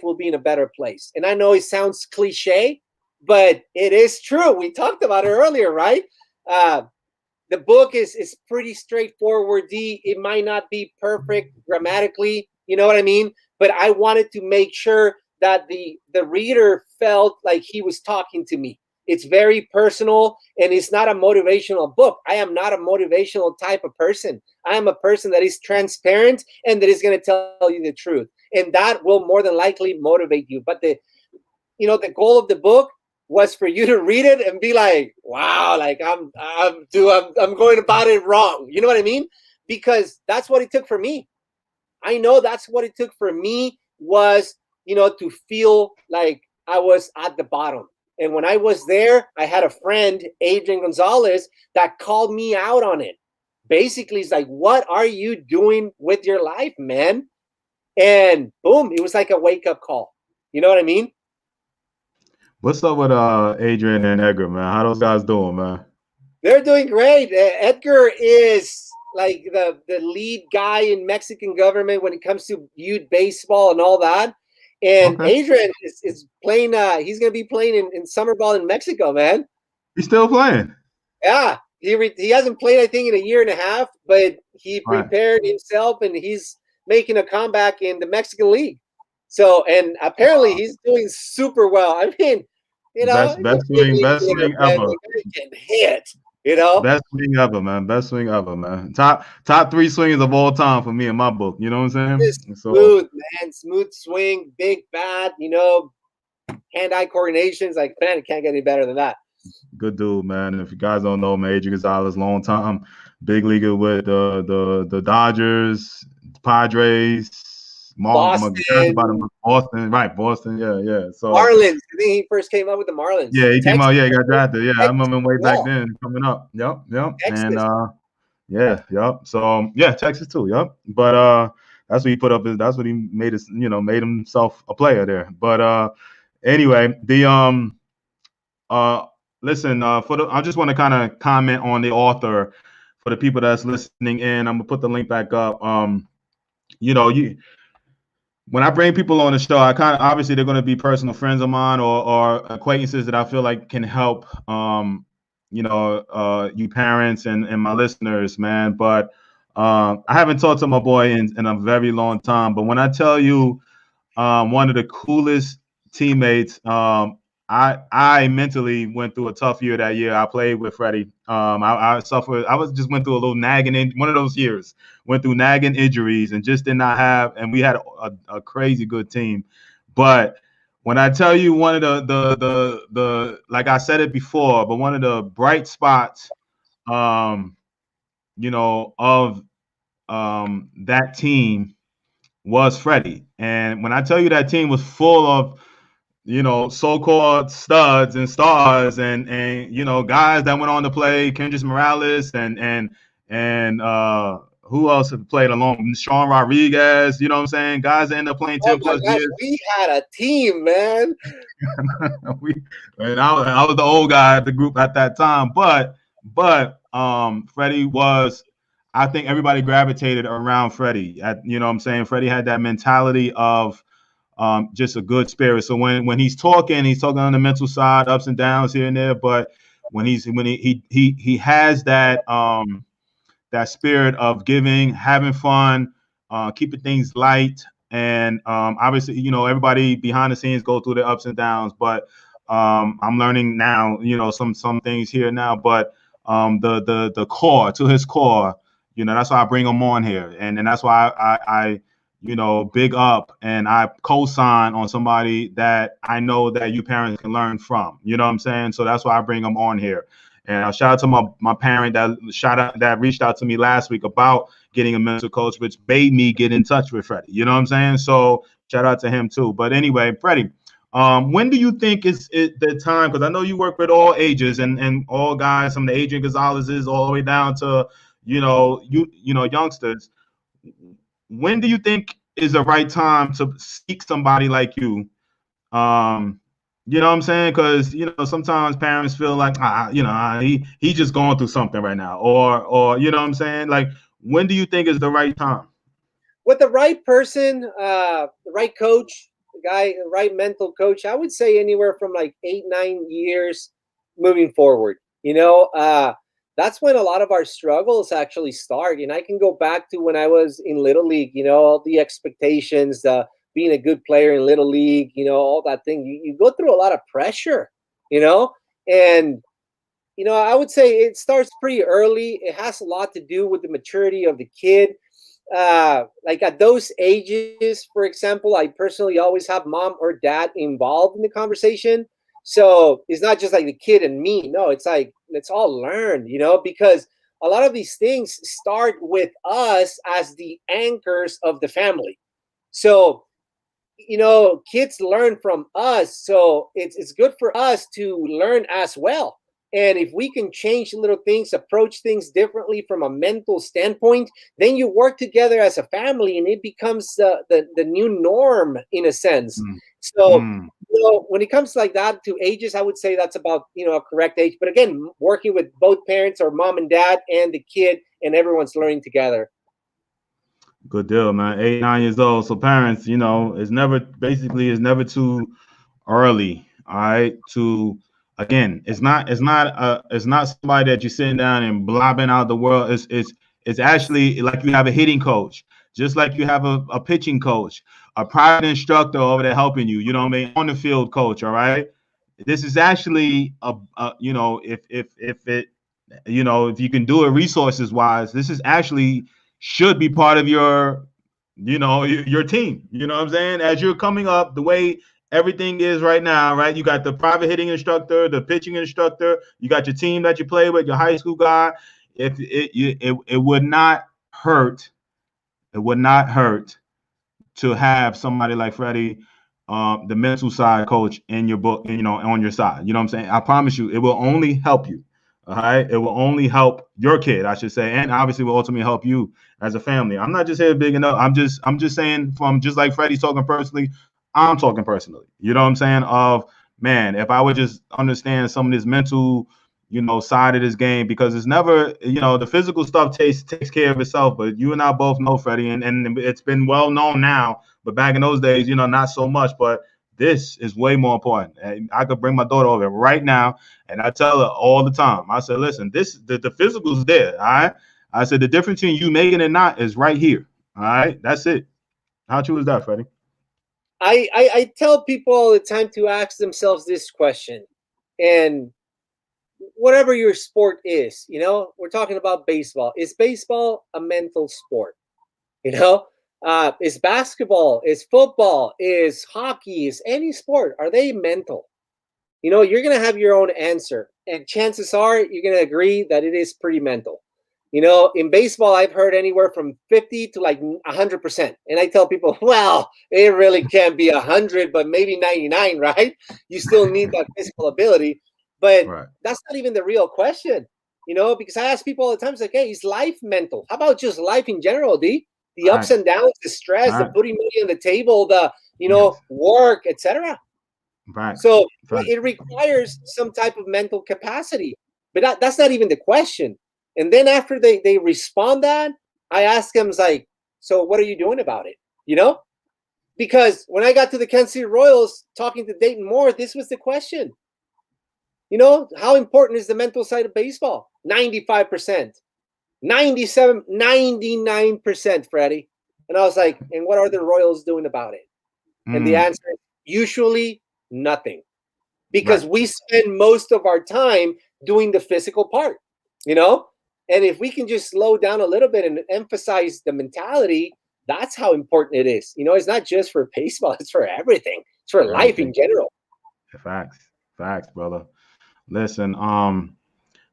will be in a better place. And I know it sounds cliche, but it is true. We talked about it earlier, right? The book is pretty straightforward, D. It might not be perfect grammatically, you know what I mean? But I wanted to make sure that the reader felt like he was talking to me. It's very personal, and it's not a motivational book. I am not a motivational type of person. I am a person that is transparent and that is going to tell you the truth. And that will more than likely motivate you. But the goal of the book was for you to read it and be like, wow, like I'm going about it wrong. You know what I mean? Because that's what it took for me. I know that's what it took for me was, to feel like I was at the bottom. And when I was there, I had a friend, Adrian Gonzalez, that called me out on it. Basically, it's like, what are you doing with your life, man? And boom, it was like a wake-up call. You know what I mean? What's up with Adrian and Edgar, man? How those guys doing, man? They're doing great. Edgar is like the lead guy in Mexican government when it comes to youth baseball and all that. And Okay. Adrian is playing. He's going to be playing in summer ball in Mexico, man. He's still playing. Yeah, he hasn't played, I think, in a year and a half, but he prepared himself and he's making a comeback in the Mexican League. So, and apparently he's doing super well. I mean, Best swing ever. Getting hit. Best swing ever, man. Best swing ever, man. Top 3 swingers of all time for me in my book. You know what I'm saying? Smooth, man. Smooth swing, big bat, hand-eye coordinations. Like, man, it can't get any better than that. Good dude, man. If you guys don't know, man, Adrian Gonzalez, long time big leaguer with the Dodgers, Padres, Boston, right? Boston, yeah. So Marlins. I think he first came up with the Marlins. Yeah, he came out. Yeah, he got drafted. Yeah, I remember him way back then coming up. Yep. Texas. And yep. So yeah, Texas too. Yep. But that's what he put up. That's what he made us. Made himself a player there. But anyway, listen. I just want to kind of comment on the author for the people that's listening in. I'm gonna put the link back up. When I bring people on the show, I kind of obviously they're going to be personal friends of mine or acquaintances that I feel like can help, you parents and my listeners, man. But I haven't talked to my boy in a very long time. But when I tell you, one of the coolest teammates, I mentally went through a tough year that year. I played with Freddie. I suffered. Went through a little nagging one of those years. Went through nagging injuries and just did not have. And we had a crazy good team. But when I tell you one of the like I said it before, but one of the bright spots, of that team was Freddie. And when I tell you that team was full of so-called studs and stars and guys that went on to play, Kendrys Morales and who else have played along? Sean Rodriguez, you know what I'm saying? Guys that end up playing 10 plus years. We had a team, man. I was the old guy at the group at that time, but Freddie was, I think everybody gravitated around Freddie. You know what I'm saying? Freddie had that mentality of just a good spirit. So when he's talking on the mental side, ups and downs here and there. But when he has that that spirit of giving, having fun, keeping things light, and obviously everybody behind the scenes go through the ups and downs. But I'm learning now, some things here now. But the core, to his core, that's why I bring him on here, and that's why I big up and I co-sign on somebody that I know that you parents can learn from. You know what I'm saying? So that's why I bring them on here. And shout out to my parent that reached out to me last week about getting a mental coach, which made me get in touch with Freddie. You know what I'm saying? So shout out to him too. But anyway, Freddie, when do you think is the time? Because I know you work with all ages and all guys, from the Adrian Gonzalez's all the way down to youngsters. When do you think is the right time to seek somebody like you? You know what I'm saying? Because sometimes parents feel like he's just going through something right now, or you know what I'm saying? Like, when do you think is the right time? With the right person, the right coach, the right mental coach, I would say anywhere from like 8-9 years moving forward. That's when a lot of our struggles actually start. And I can go back to when I was in Little League, all the expectations, being a good player in Little League, all that thing. You go through a lot of pressure, and, I would say it starts pretty early. It has a lot to do with the maturity of the kid. like at those ages, for example, I personally always have mom or dad involved in the conversation. So it's not just like the kid and me. No, it's like, let's all learn, you know, because a lot of these things start with us as the anchors of the family. So, you know, kids learn from us. So it's good for us to learn as well. And if we can change little things, approach things differently from a mental standpoint, then you work together as a family and it becomes the new norm in a sense. So, you know, when it comes like that to ages, I would say that's about, you know, a correct age. But again, working with both parents or mom and dad and the kid, and everyone's learning together. Good deal, man. 8, 9 years old. So parents, you know, it's never too early. All right. To again, it's not somebody that you're sitting down and blobbing out the world. It's actually like you have a hitting coach, just like you have a pitching coach, a private instructor over there helping you. You know what I mean? On the field coach. All right. This is actually a you know, if it you know, if you can do it resources wise, this is actually should be part of your, you know, your team. You know what I'm saying? As you're coming up, the way everything is right now, right? You got the private hitting instructor, the pitching instructor, you got your team that you play with, your high school guy. If it would not hurt, it would not hurt to have somebody like Freddie, the mental side coach in your book, you know, on your side. You know what I'm saying? I promise you, it will only help you. All right. It will only help your kid, I should say, and obviously will ultimately help you as a family. I'm not just here big enough. I'm just saying from just like Freddie's talking personally, I'm talking personally. You know what I'm saying? Of man, if I would just understand some of this mental, you know, side of this game, because it's never, you know, the physical stuff takes care of itself. But you and I both know, Freddie, and it's been well known now. But back in those days, you know, not so much. But this is way more important. And I could bring my daughter over right now, and I tell her all the time. I said, listen, the physical's there. All right. I said the difference between you making it not is right here. All right. That's it. How true is that, Freddie? I tell people all the time to ask themselves this question, and whatever your sport is, you know, we're talking about baseball. Is baseball a mental sport? You know, is basketball, is football, is hockey, is any sport, are they mental? You know, you're going to have your own answer. And chances are you're going to agree that it is pretty mental. You know, in baseball, I've heard anywhere from 50 to like 100%. And I tell people, well, it really can't be 100, but maybe 99, right? You still need that physical ability. But Right. that's not even the real question, you know, because I ask people all the time, it's like, hey, is life mental? How about just life in general, D? The ups Right. and downs, the stress, the Right. putting money on the table, the, you know, Yes. work, etc. Right. So Right. it requires some type of mental capacity, but that's not even the question. And then after they respond that, I ask them like, so what are you doing about it? You know, because when I got to the Kansas City Royals talking to Dayton Moore, this was the question. You know, how important is the mental side of baseball? 95%, 97, 99%, Freddie. And I was like, and what are the Royals doing about it? And the answer is usually nothing, because Right. we spend most of our time doing the physical part, you know? And if we can just slow down a little bit and emphasize the mentality, that's how important it is. You know, it's not just for baseball, it's for everything. It's for life in Everything. general. Facts. Facts, brother. Listen,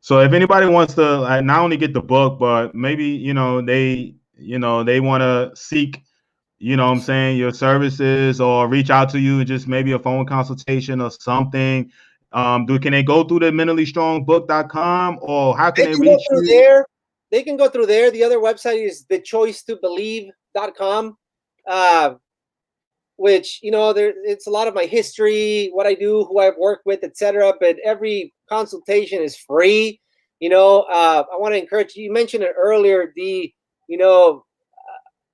so if anybody wants to not only get the book, but maybe, they want to seek, what I'm saying, your services or reach out to you and just maybe a phone consultation or something. Can they go through the mentallystrongbook.com or how can They they can go reach through you? there. They can go through there. The other website is thechoicetobelieve.com. Which, you know, it's a lot of my history, what I do, who I've worked with, etc. But every consultation is free. You know, I want to encourage you. You mentioned it earlier. You know,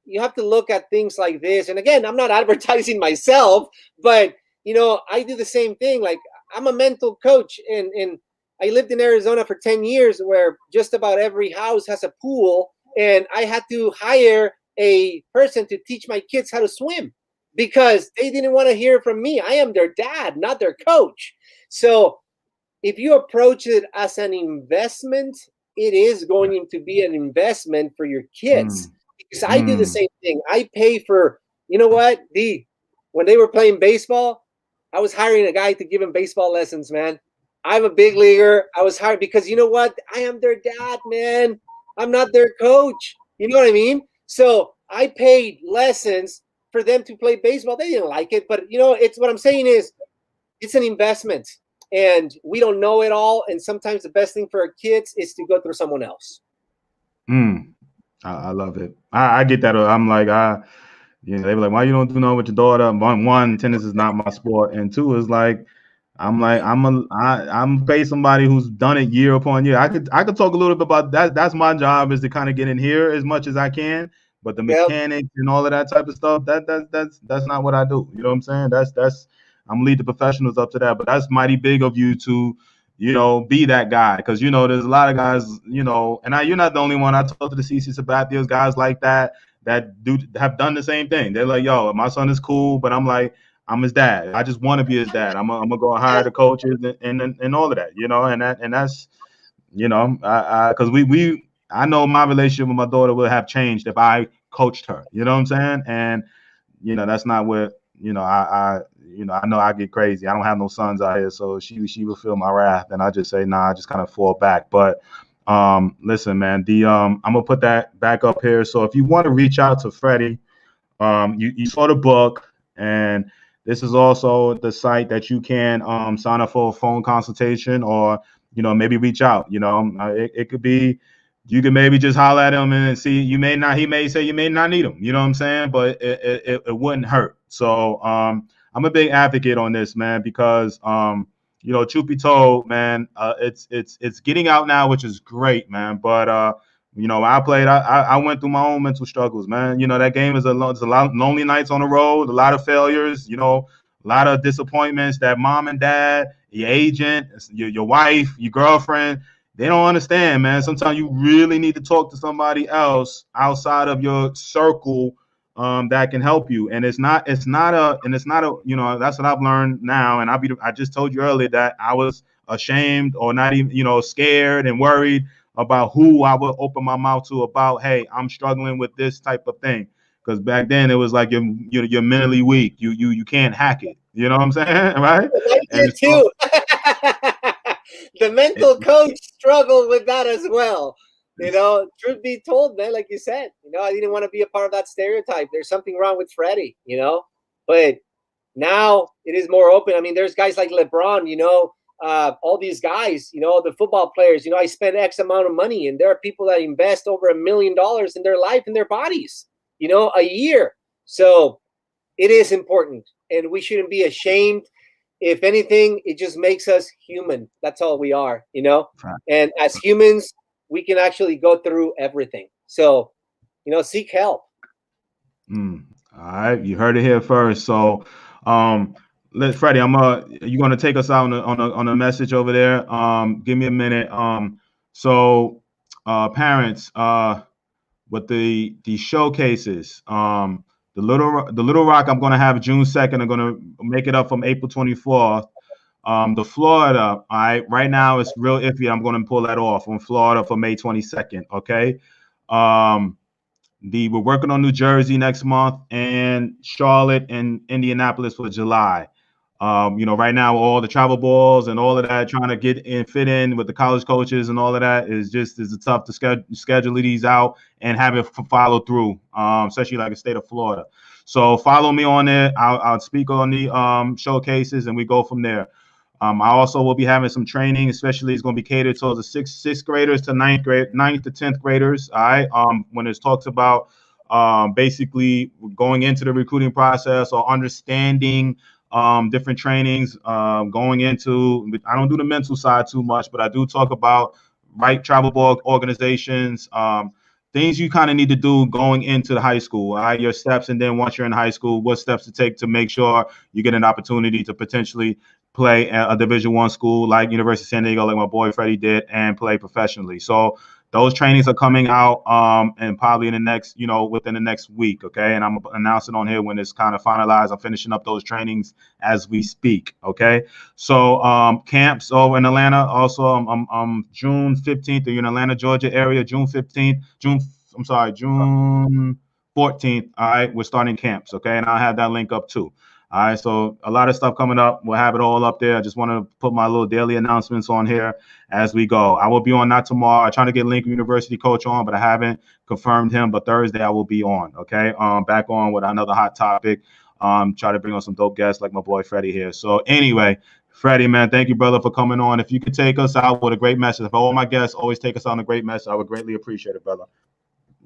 you have to look at things like this. And again, I'm not advertising myself, but you know, I do the same thing. Like I'm a mental coach, and I lived in Arizona for 10 years, where just about every house has a pool, and I had to hire a person to teach my kids how to swim because they didn't want to hear from me. I am their dad, not their coach. So if you approach it as an investment, it is going to be an investment for your kids, Mm, Because I do the same thing. I pay for, you know what, when they were playing baseball, I was hiring a guy to give him baseball lessons, man. I'm a big leaguer. I was hired because you know what? I am their dad, man. I'm not their coach. You know what I mean? So I paid lessons for them to play baseball. They didn't like it, but you know, it's what I'm saying is it's an investment and we don't know it all. And sometimes the best thing for our kids is to go through someone else. I love it. I get that. I'm like, they were like, why you don't do nothing with your daughter? One, tennis is not my sport, and two is like, I'm pay somebody who's done it year upon year. I could talk a little bit about that. That's my job, is to kind of get in here as much as I can. But the mechanics and all of that type of stuff, that's not what I do. You know what I'm saying? That's I'm lead the professionals up to that. But that's mighty big of you to, be that guy, because there's a lot of guys, and you're not the only one. I talk to the CC Sabathios, guys like that have done the same thing. They're like, yo, my son is cool, but I'm like, I'm his dad. I just want to be his dad. I'm gonna go hire the coaches and all of that, and that's, because I know my relationship with my daughter would have changed if I coached her. You know what I'm saying? And that's not what I know I get crazy. I don't have no sons out here, so she will feel my wrath, and I just say, nah, I just kind of fall back. But listen, man, I'm gonna put that back up here. So if you want to reach out to Freddie, you saw the book, and this is also the site that you can sign up for a phone consultation, or maybe reach out. It could be, you can maybe just holler at him and see. He may say you may not need him. You know what I'm saying? But it wouldn't hurt. So I'm a big advocate on this, man, because truth be told, man, it's getting out now, which is great, man. But when I played, I went through my own mental struggles, man. That game is it's a lot of lonely nights on the road, a lot of failures, a lot of disappointments that mom and dad, your agent, your wife, your girlfriend, they don't understand, man. Sometimes you really need to talk to somebody else outside of your circle that can help you. And it's not a, that's what I've learned now. And I just told you earlier that I was ashamed, or not even, scared and worried about who I would open my mouth to about, hey, I'm struggling with this type of thing. Because back then it was like you're mentally weak. You can't hack it. You know what I'm saying? Right? I did too. The mental coach struggled with that as well. Truth be told, man, like you said, I didn't want to be a part of that stereotype. There's something wrong with Freddie, but now it is more open. I mean, there's guys like LeBron, all these guys, the football players, I spend X amount of money, and there are people that invest over $1 million in their life and their bodies, a year. So it is important, and we shouldn't be ashamed. If anything, it just makes us human. That's all we are, Right. And as humans, we can actually go through everything. So, seek help. All right, you heard it here first. So, Freddie, you're gonna take us out on a message over there. Give me a minute. So, parents, with the showcases, the Little Rock, I'm gonna have June 2nd. I'm gonna make it up from April 24th. The Florida, all right, right now it's real iffy. I'm gonna pull that off on Florida for May 22nd. Okay. We're working on New Jersey next month, and Charlotte and Indianapolis for July. Right now all the travel balls and all of that, trying to fit in with the college coaches and all of that is tough to schedule these out and have it follow through, especially like the state of Florida. So follow me on it. I'll speak on the showcases, and we go from there. I also will be having some training, especially it's going to be catered to the sixth graders to ninth to 10th graders. All right. When it talks about basically going into the recruiting process or understanding different trainings, going into, I don't do the mental side too much, but I do talk about travel ball organizations, things you kind of need to do going into the high school, all right, your steps, and then once you're in high school, what steps to take to make sure you get an opportunity to potentially play a Division I school like University of San Diego, like my boy Freddie did, and play professionally. So those trainings are coming out and probably in the next, within the next week. Okay. And I'm announcing on here when it's kind of finalized. I'm finishing up those trainings as we speak. Okay. So camps over in Atlanta. Also, June 15th, you're in Atlanta, Georgia area, June 15th, June I'm sorry, June 14th. All right, we're starting camps. Okay, and I'll have that link up too. All right, so a lot of stuff coming up. We'll have it all up there. I just want to put my little daily announcements on here as we go. I will be on not tomorrow. I'm trying to get Lincoln University coach on, but I haven't confirmed him. But Thursday I will be on. Okay, back on with another hot topic. Try to bring on some dope guests like my boy Freddy here. So anyway, Freddy, man, thank you, brother, for coming on. If you could take us out with a great message, if all my guests always take us out on a great message, I would greatly appreciate it, brother.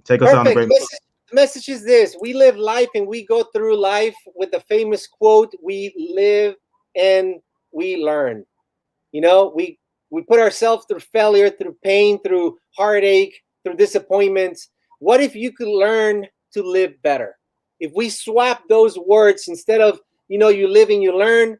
Take us out on a great message. The message is this: we live life and we go through life with the famous quote, "We live and we learn." You know, we put ourselves through failure, through pain, through heartache, through disappointments. What if you could learn to live better? If we swap those words, instead of, you live and you learn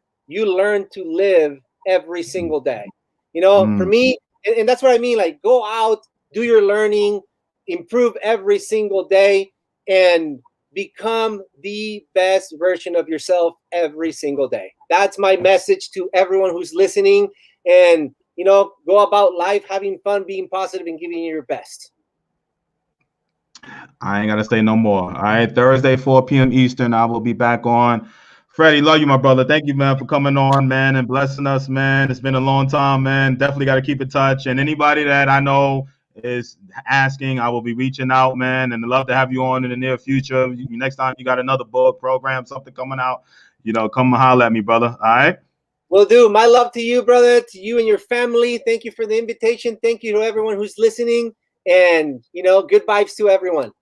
to live every single day. For me, and that's what I mean, like, go out, do your learning, improve every single day, and become the best version of yourself every single day. That's my message to everyone who's listening. And, go about life having fun, being positive, and giving your best. I ain't got to say no more. All right, Thursday, 4 p.m. Eastern, I will be back on. Freddie, love you, my brother. Thank you, man, for coming on, man, and blessing us, man. It's been a long time, man. Definitely got to keep in touch. And anybody that I know is asking, I will be reaching out, man, and I'd love to have you on in the near future. Next time you got another book, program, something coming out, come holler at me, brother. All right? Will do. My love to you, brother, to you and your family. Thank you for the invitation. Thank you to everyone who's listening. And, good vibes to everyone.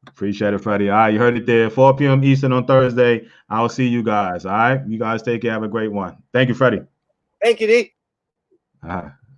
Appreciate it, Freddie. All right, you heard it there. 4 p.m. Eastern on Thursday. I'll see you guys. All right? You guys take care. Have a great one. Thank you, Freddie. Thank you, D. All right.